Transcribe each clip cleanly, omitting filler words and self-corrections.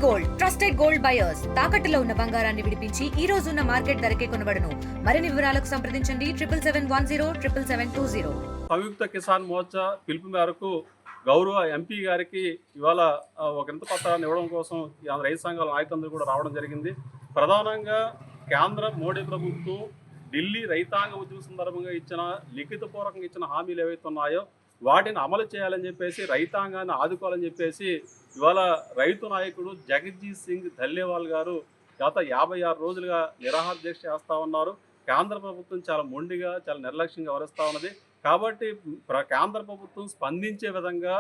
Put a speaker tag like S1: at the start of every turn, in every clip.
S1: Gold trusted gold buyers తాకట్టులో ఉన్న బంగారాన్ని విడిపించి ఈ రోజు ఉన్న మార్కెట్ ధరకే కొనబడును. మరిన్ని వివరాలకు సంప్రదించండి 7771077720.
S2: సంయుక్త కిసాన్ మోర్చా పిలుపు మేరకు గౌరవ ఎంపీ గారికి ఇవాళ ఒక వినతి పత్రాన్ని ఇవ్వడం కోసం రైతు సంఘాల నాయకులందరూ కూడా రావడం జరిగింది. ప్రధానంగా కేంద్ర మోడీ ప్రభుత్వం ఢిల్లీ రైతాంగ ఉద్యమ సందర్భంగా లిఖితపూర్వకంగా ఇచ్చిన హామీలు ఏవైతే ఉన్నాయో వాటిని అమలు చేయాలని చెప్పేసి, రైతాంగాన్ని ఆదుకోవాలని చెప్పేసి ఇవాళ రైతు నాయకుడు జగజ్జీత్ సింగ్ ధల్లేవాల్ గారు గత 56 రోజులుగా నిరాహార దీక్ష చేస్తూ ఉన్నారు. కేంద్ర ప్రభుత్వం చాలా మొండిగా, చాలా నిర్లక్ష్యంగా వ్యవహరిస్తూ ఉన్నది. కాబట్టి కేంద్ర ప్రభుత్వం స్పందించే విధంగా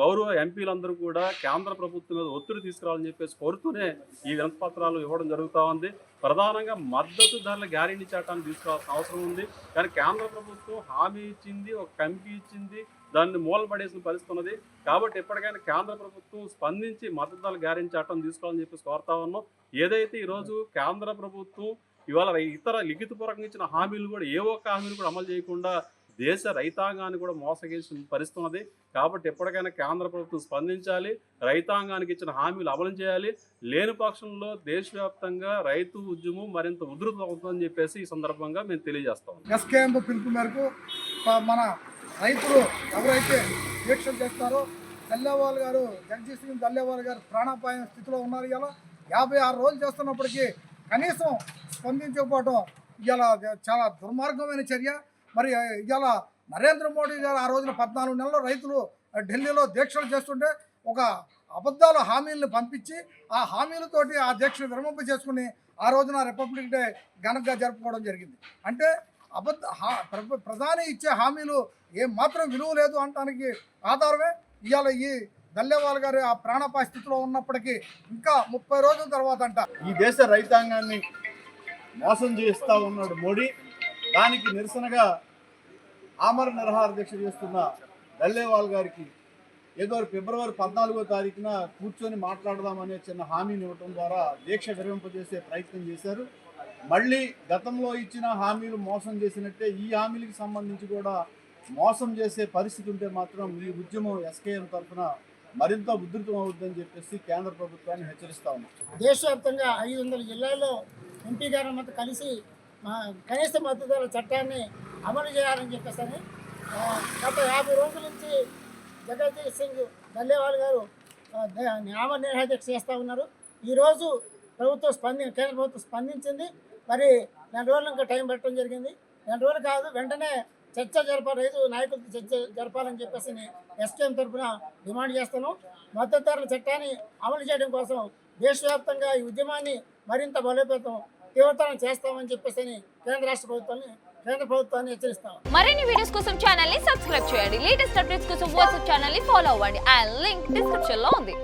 S2: గౌరవ ఎంపీలందరూ కూడా కేంద్ర ప్రభుత్వం మీద ఒత్తిడి తీసుకురావాలని చెప్పేసి కోరుతూనే ఈ వినతి పత్రాలు ఇవ్వడం జరుగుతూ ఉంది. ప్రధానంగా మద్దతు ధరల గ్యారెంటీ చట్టాన్ని తీసుకురావాల్సిన అవసరం ఉంది. కానీ కేంద్ర ప్రభుత్వం హామీ ఇచ్చింది, ఒక కమిటీ ఇచ్చింది, దాన్ని మూలపడేసిన పరిస్థితి ఉన్నది. కాబట్టి ఎప్పటికైనా కేంద్ర ప్రభుత్వం స్పందించి మద్దతు ధరల గ్యారెంటీ చట్టం తీసుకోవాలని చెప్పేసి కోరుతా ఉన్నాం. ఏదైతే ఈరోజు కేంద్ర ప్రభుత్వం ఇవాళ ఇతర లిఖితపూర్వకంగా ఇచ్చిన హామీలు కూడా ఏ ఒక్క హామీలు కూడా అమలు చేయకుండా దేశ రైతాంగాన్ని కూడా మోసగేసిన పరిస్థితి ఉన్నది. కాబట్టి ఎప్పటికైనా కేంద్ర ప్రభుత్వం స్పందించాలి, రైతాంగానికి ఇచ్చిన హామీలు అమలు చేయాలి. లేని పక్షంలో దేశవ్యాప్తంగా రైతు ఉద్యమం మరింత ఉధృతం అవుతుందని చెప్పేసి ఈ సందర్భంగా మేము తెలియజేస్తాం.
S3: ఎస్కేఎం పిలుపు మేరకు మన రైతులు ఎవరైతే దీక్షలు చేస్తారో ధల్లేవాల్ గారు, జగజ్జీత్ సింగ్ ధల్లేవాల్ గారు ప్రాణాపాయం స్థితిలో ఉన్నారు. ఇలా 56 రోజులు చేస్తున్నప్పటికీ కనీసం స్పందించకపోవడం ఇలా చాలా దుర్మార్గమైన చర్య. మరి ఇవాళ నరేంద్ర మోడీ గారు ఆ రోజున 14 నెలలు రైతులు ఢిల్లీలో దీక్షలు చేస్తుంటే ఒక అబద్ధాల హామీలను పంపించి ఆ హామీలతోటి ఆ దీక్షను విరమింప చేసుకుని ఆ రోజున రిపబ్లిక్ డే ఘనంగా జరుపుకోవడం జరిగింది. అంటే ప్రధాని ఇచ్చే హామీలు ఏమాత్రం విలువ లేదు అనడానికి ఆధారమే ఇవాళ ఈ ధల్లేవాల్ గారు ఆ ప్రాణాపాయ స్థితిలో ఉన్నప్పటికీ ఇంకా 30 రోజుల తర్వాత అంట
S4: ఈ దేశ రైతాంగాన్ని మోసం చేస్తూ ఉన్నాడు మోడీ. దానికి నిరసనగా ఆమరణ నిరాహార దీక్ష చేస్తున్న ధల్లేవాల్ గారికి ఏదో ఫిబ్రవరి 14వ తారీఖున కూర్చొని మాట్లాడదామనే చిన్న హామీని ఇవ్వడం ద్వారా దీక్ష విరమింపజేసే ప్రయత్నం చేశారు. మళ్ళీ గతంలో ఇచ్చిన హామీలు మోసం చేసినట్టే ఈ హామీలకు సంబంధించి కూడా మోసం చేసే పరిస్థితి ఉంటే మాత్రం ఈ ఉద్యమం ఎస్కేఎం తరఫున మరింత ఉధృతం అవుతుందని చెప్పేసి కేంద్ర ప్రభుత్వాన్ని హెచ్చరిస్తా ఉన్నాం.
S5: దేశవ్యాప్తంగా 500 జిల్లాల్లో ఎంపీ గారు కలిసి కనీస మద్దతు ధర చట్టాన్ని అమలు చేయాలని చెప్పేసి గత 50 రోజుల నుంచి జగజ్జీత్ సింగ్ ధల్లేవాల్ గారు ఆమరణ నిరాహార దీక్ష చేస్తూ ఉన్నారు. ఈరోజు కేంద్ర ప్రభుత్వం స్పందించింది. మరి 2 రోజులు ఇంకా టైం పెట్టడం జరిగింది. 2 రోజులు కాదు, వెంటనే చర్చ జరపాలి, రైతు నాయకులతో చర్చ జరపాలని చెప్పేసి ఎస్కేఎం తరఫున డిమాండ్ చేస్తాను. మద్దతు ధరల చట్టాన్ని అమలు చేయడం కోసం దేశవ్యాప్తంగా ఈ ఉద్యమాన్ని మరింత బలోపేతం తీవ్రతరం చేస్తామని చెప్పేసి కేంద్ర ప్రభుత్వాన్ని హెచ్చరిస్తాం.
S6: మరిన్ని వీడియోస్ కోసం ఛానల్ ని సబ్స్క్రైబ్ చేయండి. లేటెస్ట్ అప్డేట్స్ కోసం వాట్సాప్ ఛానల్ ని ఫాలో అవ్వండి. ఆ లింక్ డిస్క్రిప్షన్ లో ఉంది.